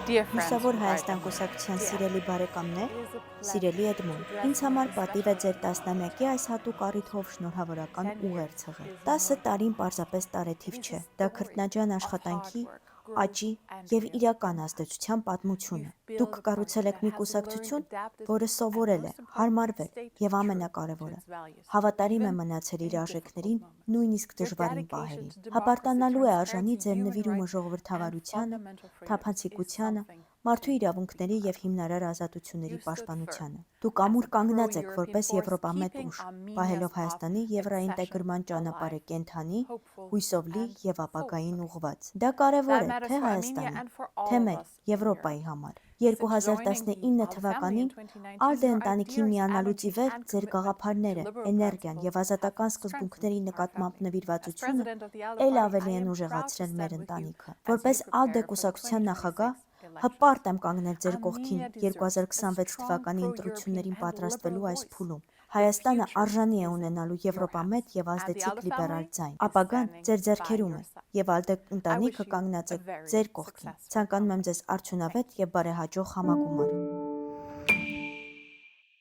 Լուսավոր Հայաստան կուսակցության սիրելի բարեկամներ, սիրելի Էդմոն, ինձ համար պատիվ է ձեր 10-ամյակի այս հատուկ առիթով շնորհավորական ուղերձ հղել։ 10 տարին պարզապես տարեթիվ չէ, դա քրտնաջան աշխատանքի, աճի և իրական ազդեցության պատմություն է։ Դուք կառուցել եք մի կուսակցություն, որը սովորել է, հարմարվել և ամենակարևորը, հավատարիմ է մնացել իր արժեքներին նույնիսկ դժվարին պահերին։ Հպարտանալու է արժանի ձեր նվիրումը ժողովրդավարությանը, թափանցիկությանը, մարդու իրավունքների և հիմնարար ազատությունների պաշտպանությանը։ Դուք ամուր կանգնած եք որպես եվրոպամետ ուժ, պահելով Հայաստանի եվրաինտեգրման ճանապարհը կենդանի, հույսով լի և ապագային ուղղված։ Դա կարևոր է թե Հայաստանի, թե մեր Եվրոպայի համար։ 2019 թվականին ALDE ընտանիքին միանալուց ի վեր ձեր գաղափարները, էներգիան և ազատական սկզբունքների նկատմամբ նվիրվածությունը էլ ավելի են ուժեղացրել մեր ընտանիքը։ Որպես ALDE կուսակցության նախագահ հպարտ եմ կանգնել ձեր կողքին 2026 թվականի ընտրություններին պատրաստվելու այս փուլում։ Հայաստանը արժանի է ունենալու եվրոպամետ և ազդեցիկ լիբերալ ձայն։ Ապագան ձեր ձեռքերում է, և ALDE ընտանիքը կանգնած է ձեր կողքին։ Ցանկանում եմ ձեզ արդյունավետ և բարեհաջող համագումար։